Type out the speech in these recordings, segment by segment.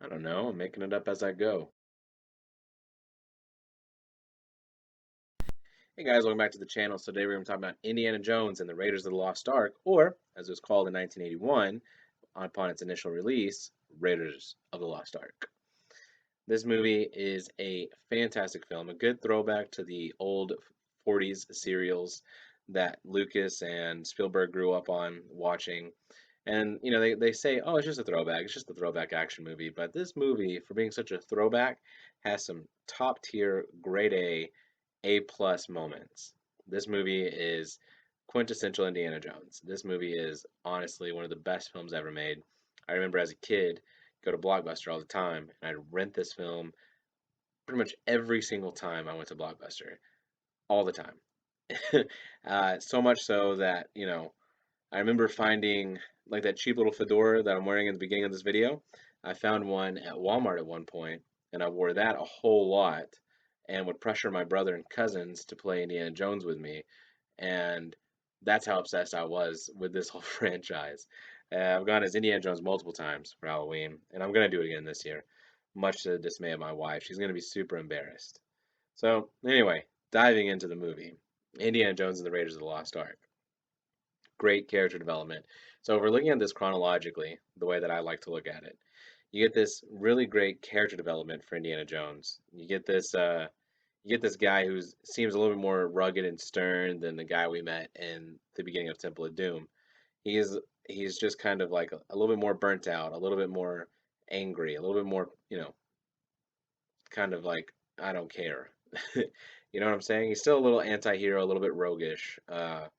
I don't know. I'm making it up as I go. Hey guys, welcome back to the channel. So today we're going to talk about Indiana Jones and the Raiders of the Lost Ark, or as it was called in 1981 upon its initial release, Raiders of the Lost Ark. This movie is a fantastic film, a good throwback to the old 40s serials that Lucas and Spielberg grew up on watching. And, they say, oh, it's just a throwback. It's just a throwback action movie. But this movie, for being such a throwback, has some top tier, grade A plus moments. This movie is quintessential Indiana Jones. This movie is honestly one of the best films ever made. I remember as a kid, go to Blockbuster all the time, and I'd rent this film pretty much every single time I went to Blockbuster, all the time. So much so that, I remember finding like that cheap little fedora that I'm wearing in the beginning of this video. I found one at Walmart at one point, and I wore that a whole lot and would pressure my brother and cousins to play Indiana Jones with me. And that's how obsessed I was with this whole franchise. I've gone as Indiana Jones multiple times for Halloween, and I'm going to do it again this year, much to the dismay of my wife. She's going to be super embarrassed. So, anyway, diving into the movie Indiana Jones and the Raiders of the Lost Ark. Great character development. So, if we're looking at this chronologically, the way that I like to look at it, you get this really great character development for Indiana Jones. You get this guy who seems a little bit more rugged and stern than the guy we met in the beginning of Temple of Doom. He's he's just kind of like a little bit more burnt out, a little bit more angry, a little bit more, kind of like I don't care. You know what I'm saying? He's still a little anti-hero, a little bit roguish at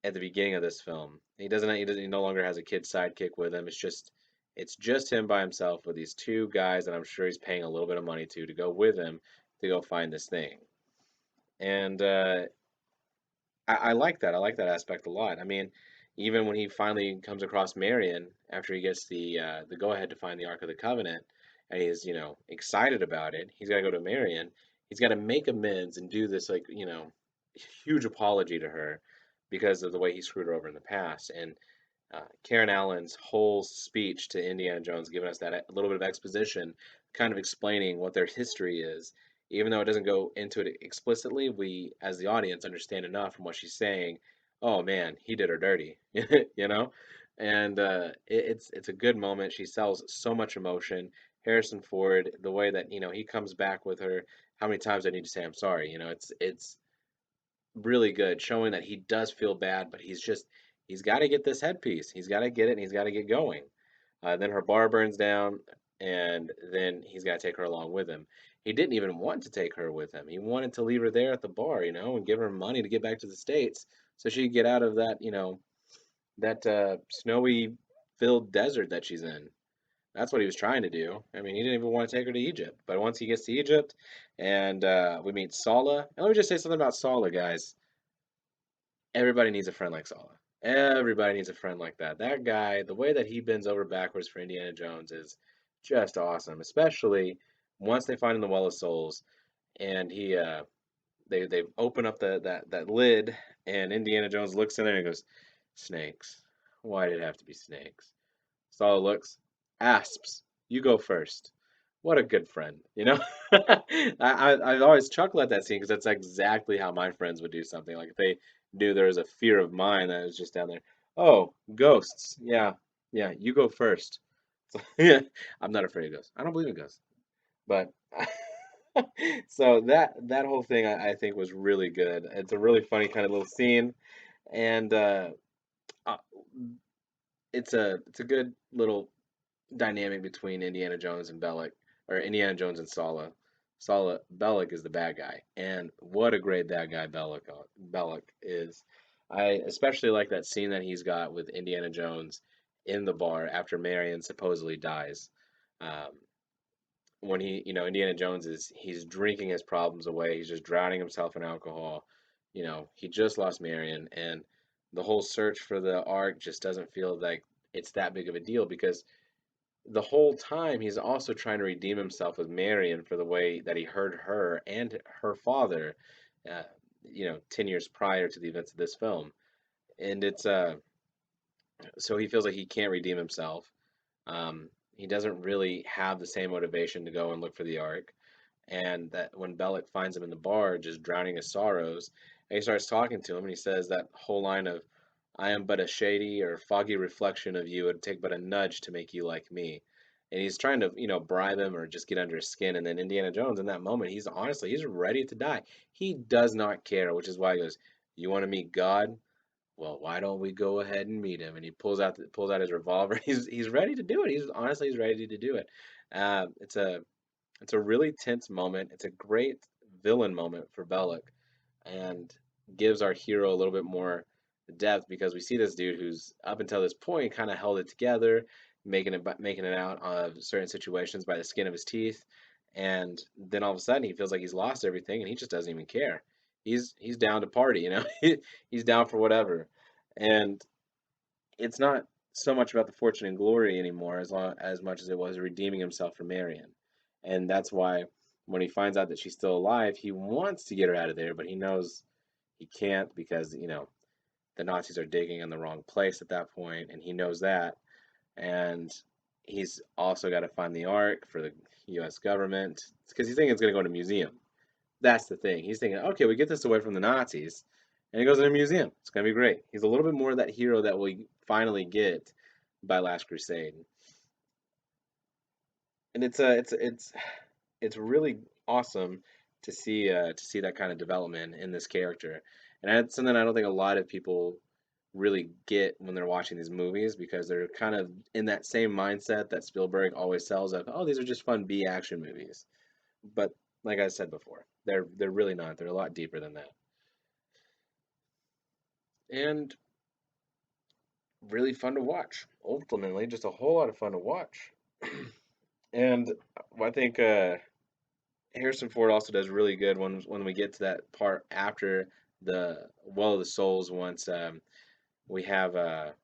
the beginning of this film. He no longer has a kid sidekick with him. It's just him by himself with these two guys that I'm sure he's paying a little bit of money to go with him to go find this thing. And I like that. I like that aspect a lot. I mean, even when he finally comes across Marion after he gets the go ahead to find the Ark of the Covenant, and he's excited about it, he's got to go to Marion. He's got to make amends and do this like huge apology to her because of the way he screwed her over in the past. And Karen Allen's whole speech to Indiana Jones, giving us that a little bit of exposition, kind of explaining what their history is. Even though it doesn't go into it explicitly, we, as the audience, understand enough from what she's saying. Oh man, he did her dirty, you know, and it's a good moment. She sells so much emotion. Harrison Ford, the way that he comes back with her. How many times I need to say I'm sorry? It's really good, showing that he does feel bad, but he's got to get this headpiece. He's got to get it, and he's got to get going. Then her bar burns down, and then he's got to take her along with him. He didn't even want to take her with him. He wanted to leave her there at the bar, and give her money to get back to the States so she could get out of that snowy filled desert that she's in. That's what he was trying to do. I mean, he didn't even want to take her to Egypt. But once he gets to Egypt and we meet Sala, and let me just say something about Sala, guys. Everybody needs a friend like Sala. Everybody needs a friend like that. That guy, the way that he bends over backwards for Indiana Jones is just awesome. Especially once they find him the Well of Souls, and they open up that lid, and Indiana Jones looks in there and goes, "Snakes. Why did it have to be snakes?" Sala looks, asps, "You go first." What a good friend, you know? I've always chuckled at that scene because that's exactly how my friends would do something. Like if they knew there was a fear of mine that was just down there. Oh, ghosts. Yeah, yeah, you go first. Yeah, I'm not afraid of ghosts. I don't believe in ghosts. But so that whole thing I think was really good. It's a really funny kind of little scene, and uh, it's a good little dynamic between Indiana Jones and Bellic, or Indiana Jones and Sala. Sala Bellic is the bad guy, and what a great bad guy Bellic is. I especially like that scene that he's got with Indiana Jones in the bar after Marion supposedly dies. Um, when Indiana Jones he's drinking his problems away. He's just drowning himself in alcohol. He just lost Marion, and the whole search for the Ark just doesn't feel like it's that big of a deal because the whole time he's also trying to redeem himself with Marion for the way that he hurt her and her father, uh, 10 years prior to the events of this film. And it's so he feels like he can't redeem himself. Um, he doesn't really have the same motivation to go and look for the Ark. And that when Bellic finds him in the bar, just drowning his sorrows, and he starts talking to him, and he says that whole line of, "I am but a shady or foggy reflection of you. It'd take but a nudge to make you like me." And he's trying to, bribe him or just get under his skin. And then Indiana Jones, in that moment, he's ready to die. He does not care, which is why he goes, "You want to meet God? Well, why don't we go ahead and meet him?" And he pulls out his revolver. He's ready to do it. He's ready to do it. It's a really tense moment. It's a great villain moment for Bellic, and gives our hero a little bit more depth because we see this dude who's up until this point kind of held it together, making it out of certain situations by the skin of his teeth, and then all of a sudden he feels like he's lost everything and he just doesn't even care. He's down to party, he's down for whatever, and it's not so much about the fortune and glory anymore as much as it was redeeming himself from Marion. And that's why when he finds out that she's still alive, he wants to get her out of there, but he knows he can't because, the Nazis are digging in the wrong place at that point, and he knows that. And he's also got to find the Ark for the US government because he's thinking it's going to go to a museum. That's the thing. He's thinking, okay, we get this away from the Nazis, and he goes in a museum. It's gonna be great. He's a little bit more of that hero that we finally get by Last Crusade, and it's really awesome to see that kind of development in this character, and that's something I don't think a lot of people really get when they're watching these movies because they're kind of in that same mindset that Spielberg always sells of, oh, these are just fun B action movies. But like I said before, they're really not. They're a lot deeper than that. And really fun to watch. Ultimately, just a whole lot of fun to watch. And I think Harrison Ford also does really good when we get to that part after the Well of the Souls. Once we have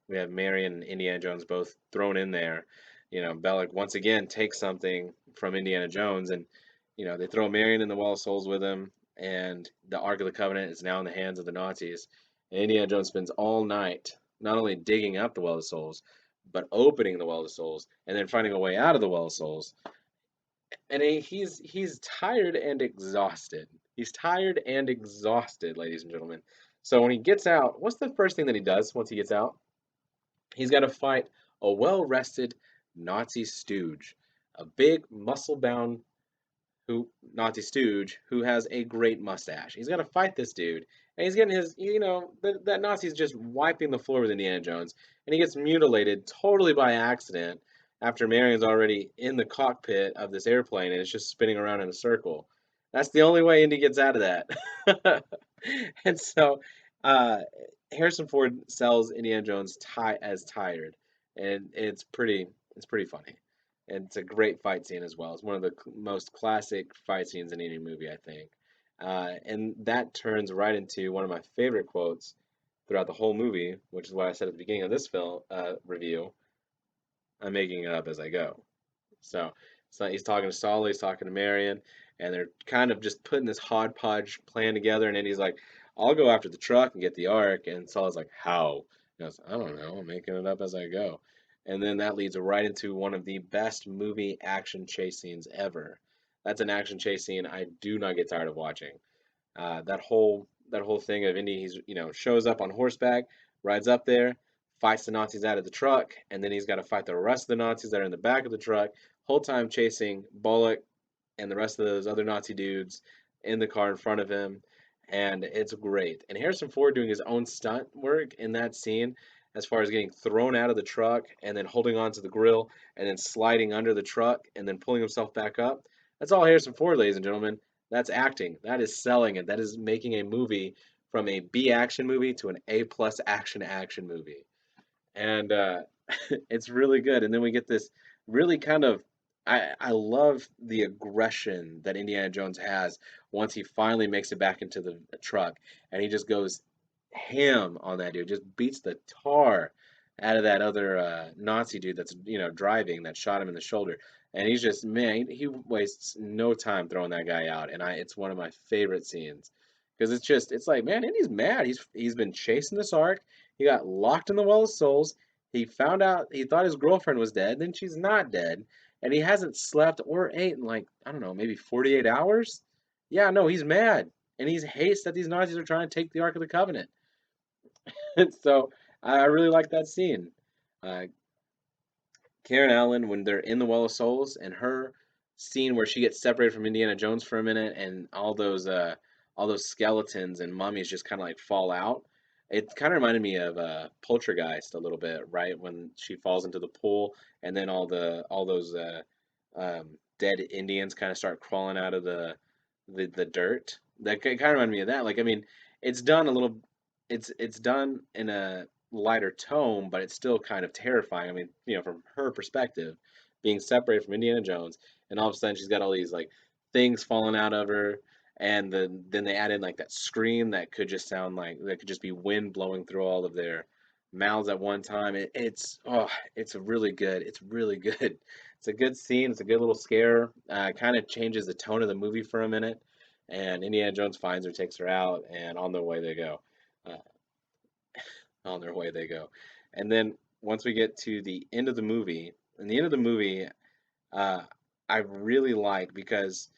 Marion and Indiana Jones both thrown in there. Bellic once again takes something from Indiana Jones, and they throw Marion in the Well of Souls with him, and the Ark of the Covenant is now in the hands of the Nazis. And Indiana Jones spends all night not only digging up the Well of Souls, but opening the Well of Souls, and then finding a way out of the Well of Souls. And he's tired and exhausted. He's tired and exhausted, ladies and gentlemen. So when he gets out, what's the first thing that he does once he gets out? He's got to fight a well-rested Nazi stooge, a big muscle-bound Nazi stooge who has a great mustache. He's got to fight this dude, and he's getting his, that Nazi's just wiping the floor with Indiana Jones, and he gets mutilated totally by accident after Marion's already in the cockpit of this airplane and it's just spinning around in a circle. That's the only way Indy gets out of that. And so, uh, Harrison Ford sells Indiana Jones as tired, and it's pretty funny. And it's a great fight scene as well. It's one of the most classic fight scenes in any movie, I think. And that turns right into one of my favorite quotes throughout the whole movie, which is what I said at the beginning of this film review. I'm making it up as I go. So he's talking to Sully, he's talking to Marion, and they're kind of just putting this hodgepodge plan together. And then he's like, "I'll go after the truck and get the Ark." And Sully's like, "How?" He goes, "I don't know. I'm making it up as I go." And then that leads right into one of the best movie action chase scenes ever. That's an action chase scene I do not get tired of watching. That whole thing of Indy, he's shows up on horseback, rides up there, fights the Nazis out of the truck, and then he's got to fight the rest of the Nazis that are in the back of the truck. Whole time chasing Bullock and the rest of those other Nazi dudes in the car in front of him, and it's great. And Harrison Ford doing his own stunt work in that scene, as far as getting thrown out of the truck and then holding on to the grill and then sliding under the truck and then pulling himself back up. That's all Harrison Ford, ladies and gentlemen. That's acting. That is selling it. That is making a movie from a B action movie to an A plus action movie. And it's really good. And then we get this really kind of I love the aggression that Indiana Jones has once he finally makes it back into the truck, and he just goes ham on that dude, just beats the tar out of that other Nazi dude that's driving that shot him in the shoulder, and he's just, man, he wastes no time throwing that guy out, and it's one of my favorite scenes because it's like, man, Indy's mad. He's been chasing this arc. He got locked in the Well of Souls. He found out he thought his girlfriend was dead, then she's not dead, and he hasn't slept or ate in like, I don't know, maybe 48 hours. Yeah, no, he's mad. And he hates that these Nazis are trying to take the Ark of the Covenant. So I really like that scene. Uh, Karen Allen, when they're in the Well of Souls, and her scene where she gets separated from Indiana Jones for a minute, and all those skeletons and mummies just kind of like fall out. It kind of reminded me of Poltergeist a little bit, right? When she falls into the pool, and then all those dead Indians kind of start crawling out of the dirt. That kind of reminded me of that. Like, I mean, it's done a little, it's done in a lighter tone, but it's still kind of terrifying. I mean, you know, from her perspective, being separated from Indiana Jones, and all of a sudden she's got all these like things falling out of her, and then they add in like that scream that could just sound like that could just be wind blowing through all of their mouths at one time. It's really good. It's really good. It's a good scene. It's a good little scare. Kind of changes the tone of the movie for a minute, and Indiana Jones finds her, takes her out, and on their way they go. Uh, on their way they go. And then once we get to the end of the movie, and the end of the movie, uh, I really like because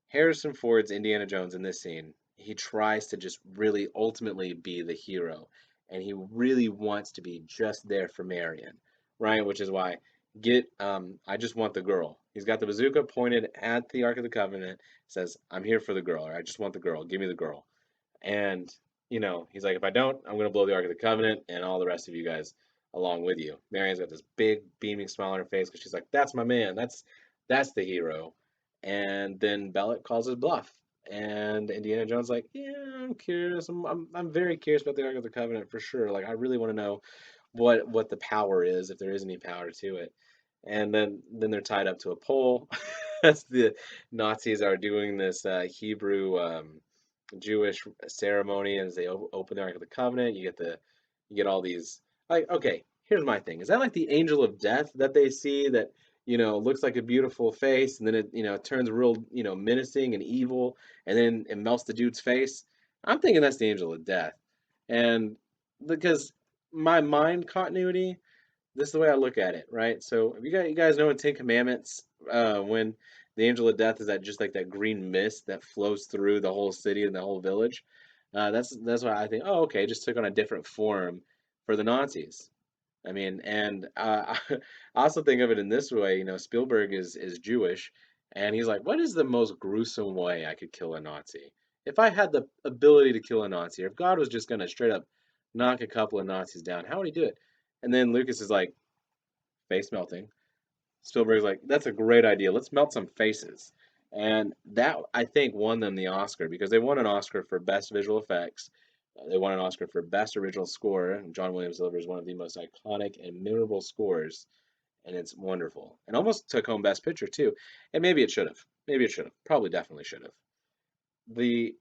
Harrison Ford's Indiana Jones in this scene, he tries to just really ultimately be the hero, and he really wants to be just there for Marion, right? Which is why I just want the girl. He's got the bazooka pointed at the Ark of the Covenant, says, I'm here for the girl, or I just want the girl, give me the girl. And, you know, he's like, if I don't, I'm going to blow the Ark of the Covenant and all the rest of you guys along with you. Marion's got this big beaming smile on her face because she's like, that's my man. That's the hero. And then Bellick calls his bluff. And Indiana Jones like, yeah, I'm curious. I'm very curious about the Ark of the Covenant for sure. Like, I really want to know what the power is, if there is any power to it. And then they're tied up to a pole as the Nazis are doing this Hebrew Jewish ceremony as they open the Ark of the Covenant. You get all these like, okay, here's my thing. Is that like the angel of death that they see that, you know, looks like a beautiful face, and then it, you know, turns real, you know, menacing and evil, and then it melts the dude's face? I'm thinking that's the angel of death. And because my mind continuity, this is the way I look at it, right? So if you guys know in Ten Commandments, when the angel of death is that just like that green mist that flows through the whole city and the whole village. That's why I think, oh, okay, just took on a different form for the Nazis. I mean, and I also think of it in this way. You know, Spielberg is Jewish, and he's like, what is the most gruesome way I could kill a Nazi? If I had the ability to kill a Nazi, or if God was just gonna straight up knock a couple of Nazis down, how would he do it? And then Lucas is like, face melting. Spielberg's like, that's a great idea. Let's melt some faces. And that, I think, won them the Oscar because they won an Oscar for Best Visual Effects. They won an Oscar for Best Original Score. And John Williams delivers one of the most iconic and memorable scores, and it's wonderful. And almost took home Best Picture, too. And maybe it should have. Maybe it should have. Probably definitely should have. The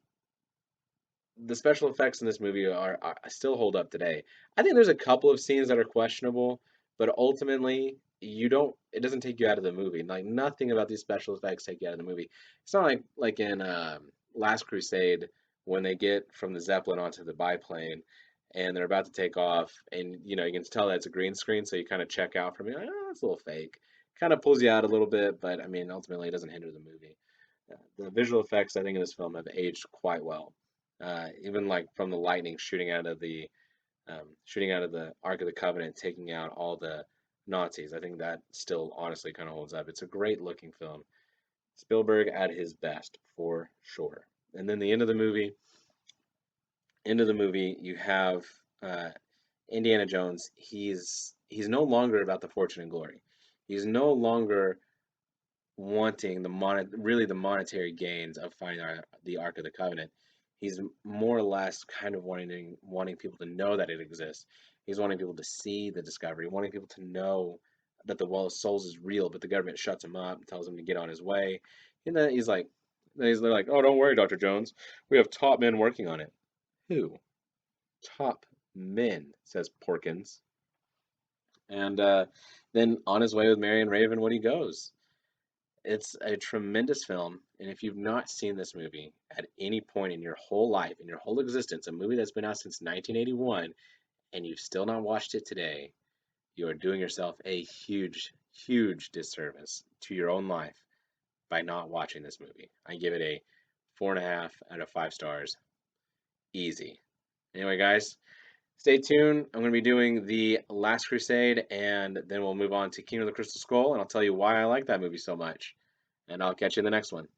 the special effects in this movie are still hold up today. I think there's a couple of scenes that are questionable, but ultimately you don't. It doesn't take you out of the movie. Like nothing about these special effects take you out of the movie. It's not like in Last Crusade when they get from the Zeppelin onto the biplane and they're about to take off, and you know you can tell that it's a green screen, so you kind of check out from it. Like, oh, it's a little fake. Kind of pulls you out a little bit, but I mean ultimately it doesn't hinder the movie. The visual effects I think in this film have aged quite well. Even like from the lightning shooting out of the Ark of the Covenant, taking out all the Nazis. I think that still honestly kind of holds up. It's a great looking film. Spielberg at his best for sure. And then the end of the movie, you have uh, Indiana Jones. He's no longer about the fortune and glory. He's no longer wanting really the monetary gains of finding the Ark of the Covenant. He's more or less kind of wanting people to know that it exists. He's wanting people to see the discovery, wanting people to know that the Well of Souls is real, but the government shuts him up and tells him to get on his way. And then they're like, oh, don't worry, Dr. Jones. We have top men working on it. Who? Top men, says Porkins. And then on his way with Marion Ravenwood he goes. It's a tremendous film, and if you've not seen this movie at any point in your whole life, in your whole existence, a movie that's been out since 1981, and you've still not watched it today, you are doing yourself a huge, huge disservice to your own life by not watching this movie. I give it a 4.5 out of 5 stars. Easy. Anyway, guys, stay tuned. I'm going to be doing The Last Crusade, and then we'll move on to Kingdom of the Crystal Skull, and I'll tell you why I like that movie so much. And I'll catch you in the next one.